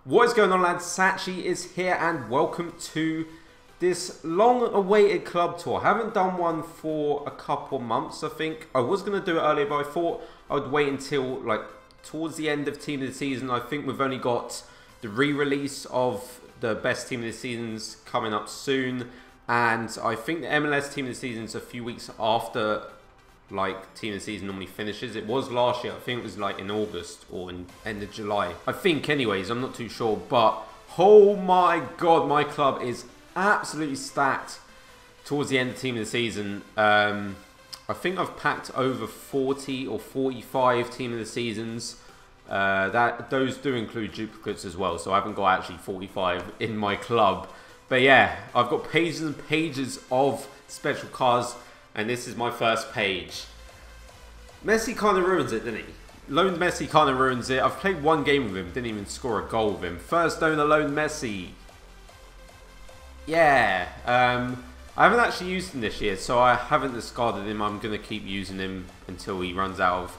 What is going on, lads? Satchy is here and welcome to this long-awaited club tour. I haven't done one for a couple months, I think. I was going to do it earlier, but I thought I would wait until like towards the end of Team of the Season. I think we've only got the re-release of the best Team of the Seasons coming up soon, and I think the MLS Team of the Season is a few weeks after like Team of the Season normally finishes. It was last year. I think it was like in August or in end of July. I think anyways, I'm not too sure, but oh my god, my club is absolutely stacked towards the end of Team of the Season. I think I've packed over 40 or 45 Team of the Seasons. Those do include duplicates as well, so I haven't got actually 45 in my club. But yeah, I've got pages and pages of special cards, and this is my first page. Messi kind of ruins it, didn't he? Loaned Messi kind of ruins it. I've played one game with him, didn't even score a goal with him. First donor loaned Messi. Yeah, I haven't actually used him this year, so I haven't discarded him. I'm going to keep using him until he runs out of,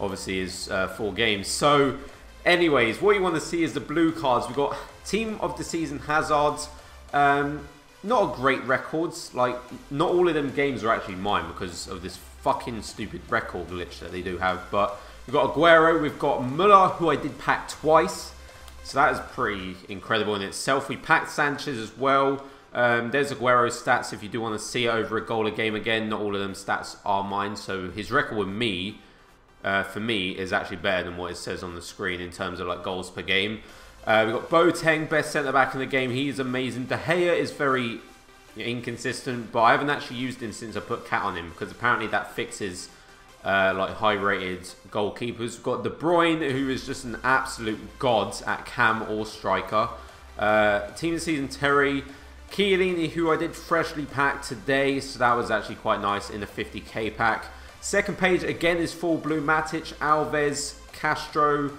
obviously, his 4 games. So, anyways, what you want to see is the blue cards. We've got Team of the Season Hazard. Not a great records. Like, not all of them games are actually mine because of this fucking stupid record glitch that they do have. But we've got Aguero, we've got Muller, who I did pack twice. So that is pretty incredible in itself. We packed Sanchez as well. There's Aguero's stats if you do want to see it over a goal a game again. Not all of them stats are mine. So his record with me, for me, is actually better than what it says on the screen in terms of like goals per game. We've got Boateng, best centre-back in the game. He's amazing. De Gea is very inconsistent, but I haven't actually used him since I put Cat on him because apparently that fixes like high-rated goalkeepers. We've got De Bruyne, who is just an absolute god at cam or striker. Team of the Season Terry. Chiellini, who I did freshly pack today, so that was actually quite nice in a 50k pack. Second page, again, is full blue. Matic, Alves, Castro,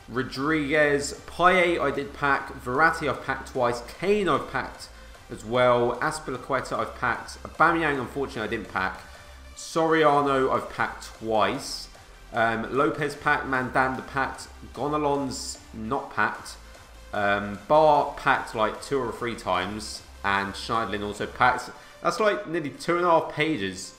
Rodriguez, Payet I did pack, Verratti I've packed twice, Kane I've packed as well, Azpilicueta I've packed, Aubameyang unfortunately I didn't pack, Soriano I've packed twice, Lopez packed, Mandanda packed, Gonalons not packed, Bar packed like 2 or 3 times, and Schneidlin also packed. That's like nearly 2.5 pages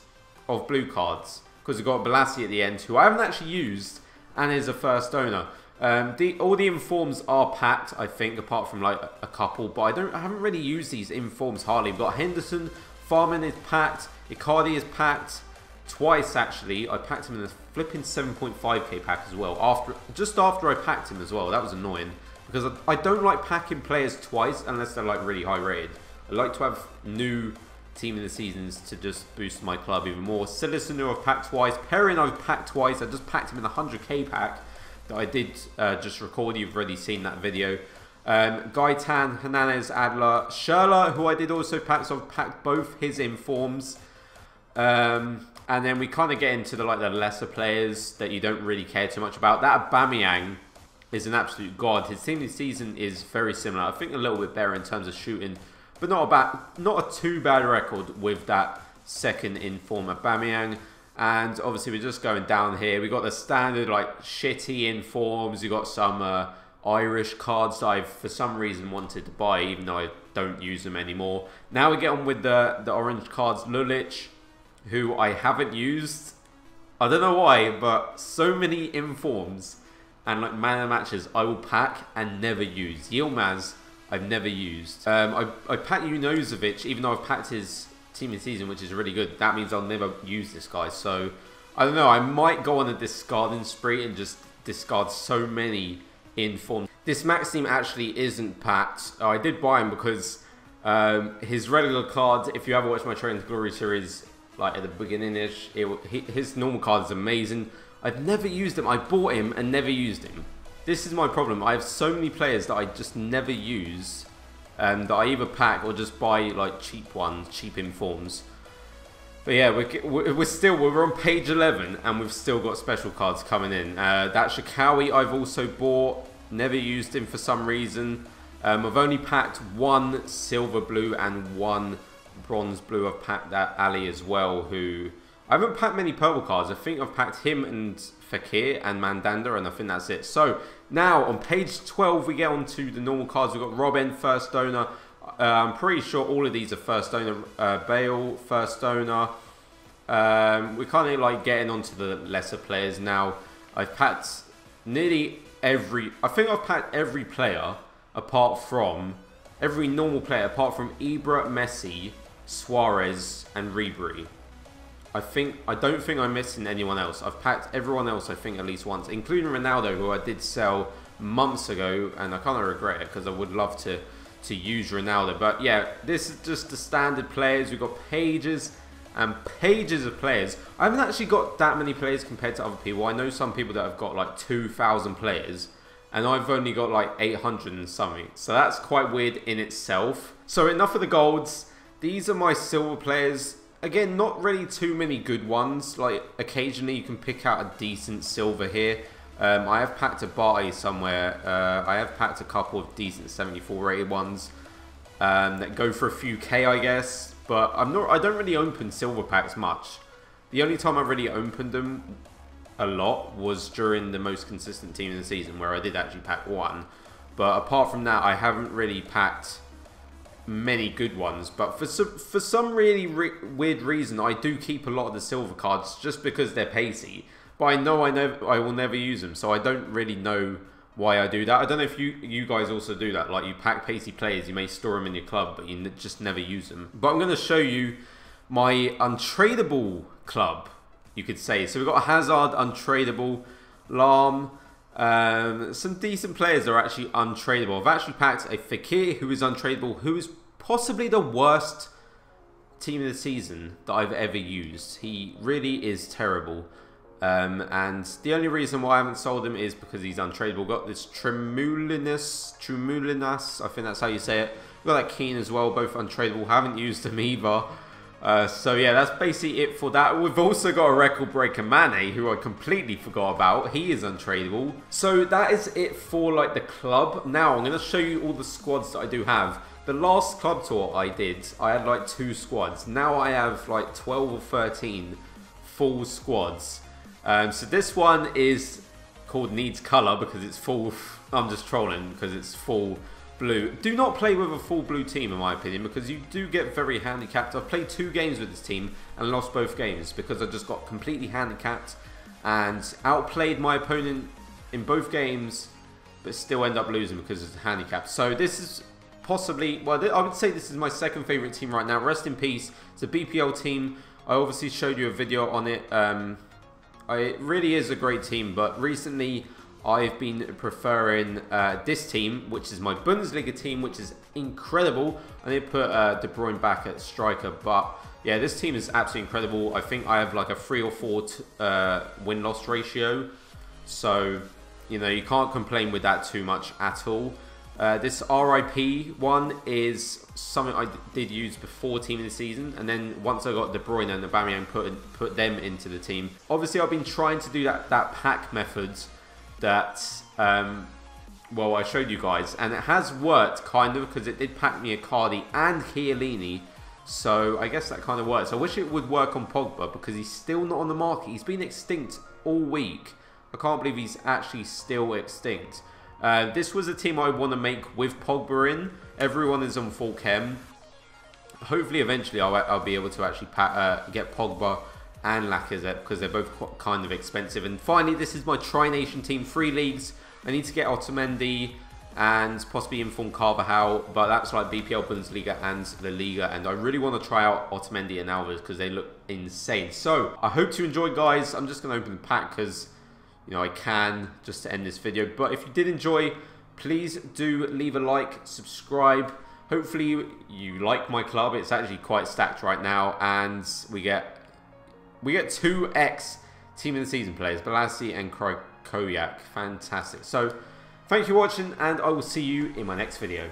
of blue cards because we've got Balassi at the end, who I haven't actually used and is a first owner. All the informs are packed, I think, apart from like a couple, but I haven't really used these informs hardly. We've got Henderson, Farman is packed, Icardi is packed twice actually. I packed him in a flipping 7.5k pack as well, just after I packed him as well. That was annoying because I don't like packing players twice unless they're like really high rated. I like to have new Team of the Seasons to just boost my club even more. Silisanu I've packed twice, Perrin I've packed twice. I just packed him in a 100k pack that I did just record. You've already seen that video. Gaitan, Hernandez, Adler, Schürrle, who I did also pack, so I've packed both his informs. And then we kind of get into the lesser players that you don't really care too much about. That Aubameyang is an absolute god. His Team of the Season is very similar. I think a little bit better in terms of shooting, but not a too bad record with that second inform Aubameyang. And obviously we're just going down here. We got the standard like shitty informs. You got some Irish cards that I've for some reason wanted to buy, even though I don't use them anymore. Now we get on with the orange cards. Lulic, who I haven't used. I don't know why, but so many informs and like man of the matches I will pack and never use. Yilmaz I've never used. I packed Junozovic, even though I've packed his Team of the Season, which is really good. That means I'll never use this guy. So I don't know, I might go on a discarding spree and just discard so many informs. This Max team actually isn't packed. I did buy him because his regular card, if you ever watched my Train to Glory series like at the beginning-ish, his normal card is amazing. I've never used him. I bought him and never used him. This is my problem. I have so many players that I just never use, that I either pack or just buy like cheap ones, cheap informs. But yeah, we're on page 11 and we've still got special cards coming in. That Shikawi I've also bought, never used him for some reason. I've only packed 1 silver blue and 1 bronze blue. I've packed that Ali as well, who I haven't packed many purple cards. I think I've packed him and Fekir and Mandanda, and I think that's it. So now on page 12 we get on to the normal cards. We've got Robin, first donor. I'm pretty sure all of these are first donor. Bale, first donor. We're kind of like getting onto the lesser players now. I've packed nearly every... I think I've packed every player apart from... Every normal player apart from Ibra, Messi, Suarez and Ribery. I don't think I'm missing anyone else. I've packed everyone else, I think, at least once, including Ronaldo, who I did sell months ago, and I kind of regret it because I would love to use Ronaldo. But yeah, this is just the standard players. We've got pages and pages of players. I haven't actually got that many players compared to other people. I know some people that have got like 2,000 players, and I've only got like 800 and something. So that's quite weird in itself. So enough of the golds. These are my silver players. Again, not really too many good ones. Like, occasionally you can pick out a decent silver here. I have packed a Bate somewhere. I have packed a couple of decent 74 rated ones that go for a few K, I guess. But I don't really open silver packs much. The only time I really opened them a lot was during the most consistent team in the season, where I did actually pack one. But apart from that, I haven't really packed many good ones. But for some really weird reason, I do keep a lot of the silver cards just because they're pacey. But I know I will never use them, so I don't really know why I do that. I don't know if you guys also do that. Like, you pack pacey players, you may store them in your club, but you just never use them. But I'm going to show you my untradeable club, you could say. So we've got Hazard, untradeable, Lahm. Some decent players are actually untradeable. I've actually packed a Fekir, who is untradeable, who is possibly the worst team of the season that I've ever used. He really is terrible. And the only reason why I haven't sold him is because he's untradeable. Got this Tremulinas, I think that's how you say it. Got that Keane as well, both untradeable. Haven't used them either. So yeah, that's basically it for that. We've also got a record breaker, Mane, who I completely forgot about. He is untradeable. So that is it for like the club. Now I'm going to show you all the squads that I do have. The last club tour I did, I had like 2 squads. Now I have like 12 or 13 full squads. So this one is called Needs Colour because it's full. I'm just trolling because it's full blue. Do not play with a full blue team, in my opinion, because you do get very handicapped. I've played 2 games with this team and lost both games because I just got completely handicapped and outplayed my opponent in both games, but still end up losing because it's handicapped. So this is possibly, well, I would say this is my second favourite team right now. Rest in peace. It's a BPL team. I obviously showed you a video on it. It really is a great team, but recently I've been preferring this team, which is my Bundesliga team, which is incredible. I need to put De Bruyne back at striker, but yeah, this team is absolutely incredible. I think I have like a 3 or 4 win-loss ratio, so you know, you can't complain with that too much at all. This RIP one is something I did use before team of the season, and then once I got De Bruyne and Aubameyang put them into the team. Obviously, I've been trying to do that pack methods that well, I showed you guys, and it has worked kind of because it did pack me a Cardi and Chiellini, so I guess that kind of works. I wish it would work on Pogba because he's still not on the market. He's been extinct all week. I can't believe he's actually still extinct. This was a team I want to make with Pogba in. Everyone is on full chem. Hopefully, eventually, I'll be able to actually get Pogba and Lacazette because they're both kind of expensive. And finally, this is my Tri-Nation team, 3 leagues. I need to get Otamendi and possibly Inform Carvajal, but that's like BPL, Bundesliga and the Liga. And I really want to try out Otamendi and Alves because they look insane. So I hope you enjoyed, guys. I'm just going to open the pack because, you know, I can, just to end this video. But if you did enjoy, please do leave a like, subscribe. Hopefully you like my club. It's actually quite stacked right now, and we get 2x team of the season players, Balassi and Koyak. Fantastic. So thank you for watching, and I will see you in my next video.